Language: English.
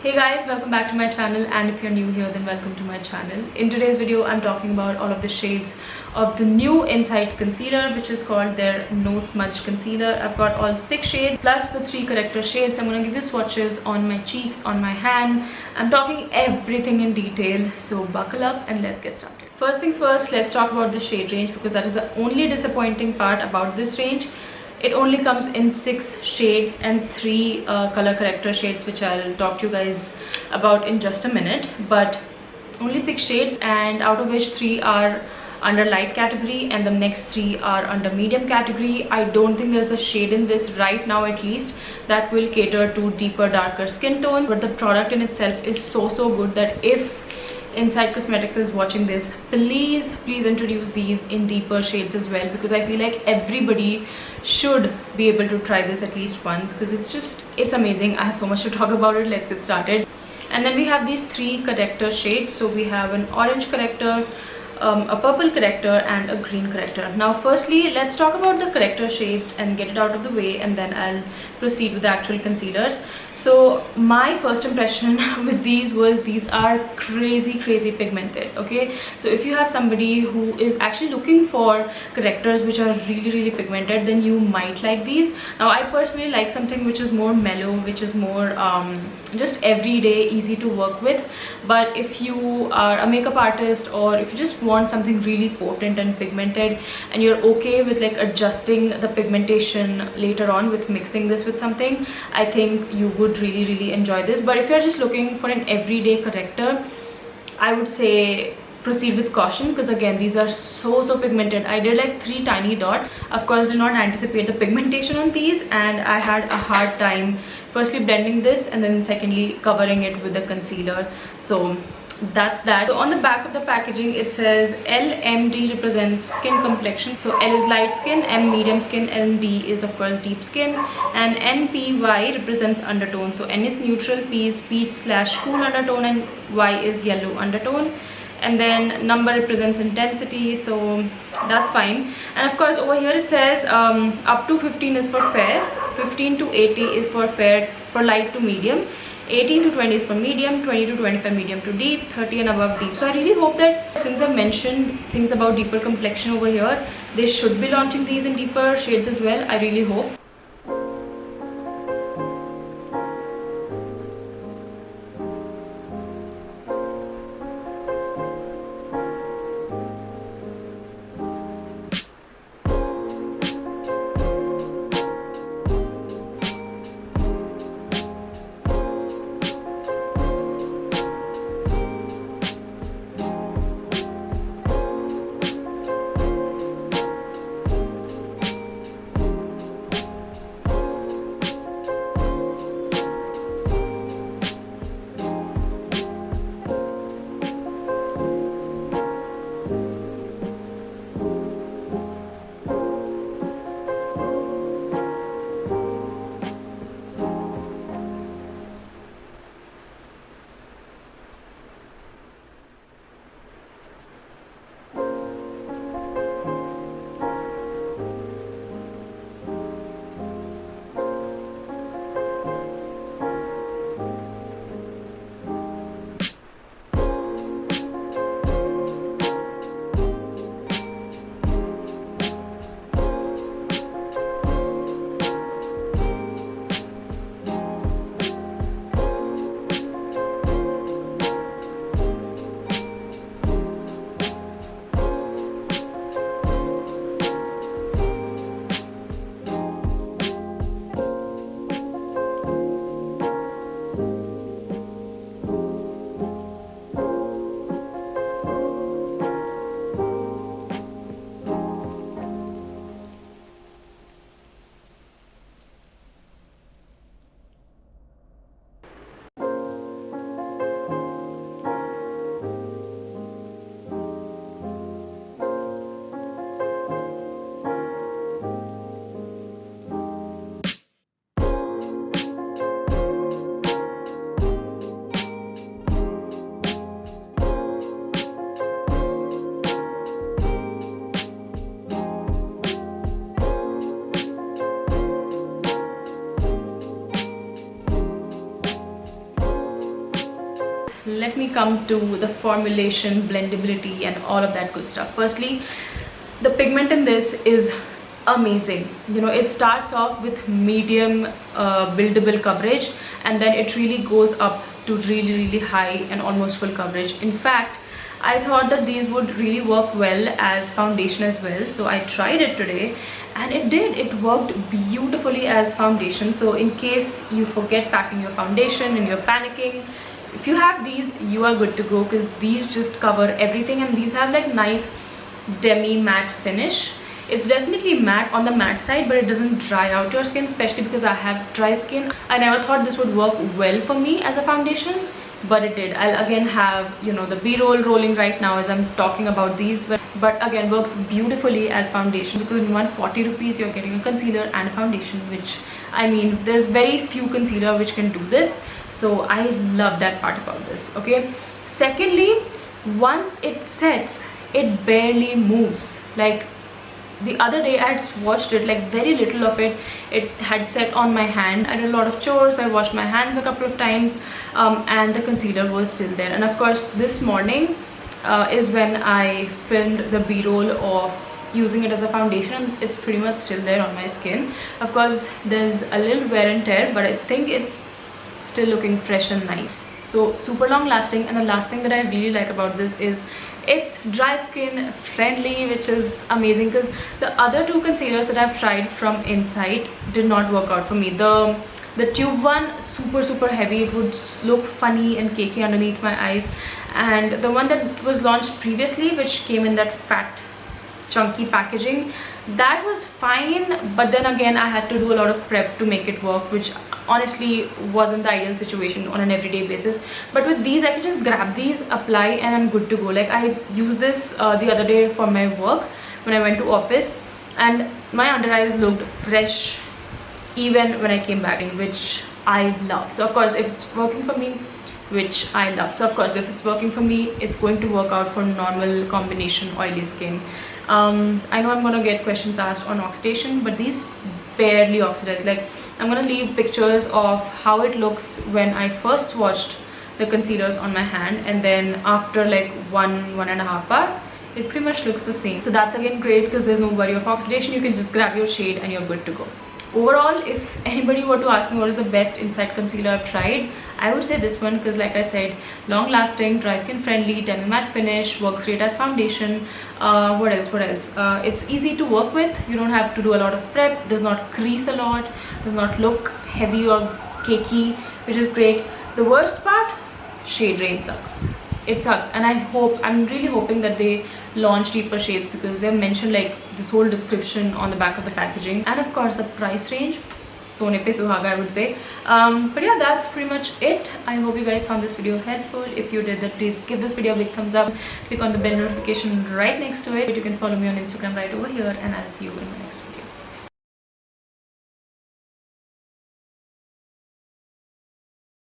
Hey guys, welcome back to my channel, and if you're new here then welcome to my channel. In today's video I'm talking about all of the shades of the new Insight concealer, which is called their No Smudge concealer. I've got all 6 shades plus the 3 corrector shades. I'm going to give you swatches on my cheeks, on my hand. I'm talking everything in detail, so buckle up and let's get started. First things first, let's talk about the shade range, because that is the only disappointing part about this range. It only comes in 6 shades and 3 color corrector shades, which I'll talk to you guys about in just a minute. But only 6 shades, and out of which 3 are under light category and the next 3 are under medium category. I don't think there's a shade in this right now, at least, that will cater to deeper, darker skin tones. But the product in itself is so good that if Insight Cosmetics is watching this, please introduce these in deeper shades as well, because I feel like everybody should be able to try this at least once, because it's amazing. I have so much to talk about it. Let's get started. And then we have these 3 corrector shades. So we have an orange corrector, a purple corrector and a green corrector. Now firstly, let's talk about the corrector shades and get it out of the way, and then I'll proceed with the actual concealers. So my first impression with these was these are crazy pigmented. Okay, so if you have somebody who is actually looking for correctors which are really pigmented, then you might like these. Now I personally like something which is more mellow, which is more just everyday, easy to work with. But if you are a makeup artist, or if you just want something really potent and pigmented, and you're okay with like adjusting the pigmentation later on with mixing this with something, I think you would really enjoy this. But if you're just looking for an everyday corrector, I would say proceed with caution, because again, these are so pigmented. I did like 3 tiny dots. Of course, did not anticipate the pigmentation on these, and I had a hard time firstly blending this, and then secondly covering it with the concealer. So that's that. So on the back of the packaging it says LMD represents skin complexion. So L is light skin, M medium skin, and D is of course deep skin, and NPY represents undertone. So N is neutral, P is peach/cool undertone, and Y is yellow undertone. And then number represents intensity, so that's fine. And of course over here it says up to 15 is for fair, 15 to 80 is for fair, for light to medium, 18 to 20 is for medium, 20 to 25 medium to deep, 30 and above deep. So I really hope that since I mentioned things about deeper complexion over here, they should be launching these in deeper shades as well. I really hope. let me come to the formulation, blendability and all of that good stuff. Firstly, the pigment in this is amazing. You know, it starts off with medium buildable coverage, and then it really goes up to really high and almost full coverage. In fact, I thought that these would really work well as foundation as well, so I tried it today and it did. It worked beautifully as foundation. So in case you forget packing your foundation and you're panicking, if you have these, you are good to go, because these just cover everything, and these have like nice demi matte finish. It's definitely matte on the matte side, but it doesn't dry out your skin, especially because I have dry skin. I never thought this would work well for me as a foundation, but it did. I'll again have, you know, the b-roll rolling right now as I'm talking about these, but again works beautifully as foundation, because in 140 rupees you're getting a concealer and a foundation, which, I mean, there's very few concealer which can do this, so I love that part about this. Okay, secondly, once it sets, it barely moves. Like the other day I had swatched it, like very little of it had set on my hand. I did a lot of chores, I washed my hands a couple of times, and the concealer was still there. And of course this morning is when I filmed the b-roll of using it as a foundation. It's pretty much still there on my skin. Of course there's a little wear and tear, but I think it's still looking fresh and nice. So super long lasting. And the last thing that I really like about this is it's dry skin friendly, which is amazing, because the other two concealers that I've tried from Insight did not work out for me. The tube one, super heavy, it would look funny and cakey underneath my eyes, and the one that was launched previously, which came in that fat chunky packaging, that was fine, but then again I had to do a lot of prep to make it work, which honestly wasn't the ideal situation on an everyday basis. But with these, I could just grab these, apply, and I'm good to go. Like I used this the other day for my work when I went to office, and my under eyes looked fresh even when I came back, which I love. So of course if it's working for me, which I love, so of course if it's working for me, it's going to work out for normal combination oily skin. I know I'm gonna get questions asked on oxidation, but these barely oxidize. Like I'm gonna leave pictures of how it looks when I first swatched the concealers on my hand, and then after like one and a half hour, it pretty much looks the same. So that's again great, because there's no worry of oxidation. You can just grab your shade and you're good to go. Overall, if anybody were to ask me what is the best Insight concealer I've tried, I would say this one, because like I said, long lasting, dry skin friendly, demi matte finish, works great as foundation. What else? It's easy to work with. You don't have to do a lot of prep, does not crease a lot, does not look heavy or cakey, which is great. The worst part, shade range sucks. It sucks, and I'm really hoping that they launch deeper shades, because they've mentioned like this whole description on the back of the packaging, and of course the price range, sone pe suhaga, I would say. But yeah, that's pretty much it. I hope you guys found this video helpful. If you did, then please give this video a big thumbs up, click on the bell notification right next to it. You can follow me on Instagram right over here, and I'll see you in my next video.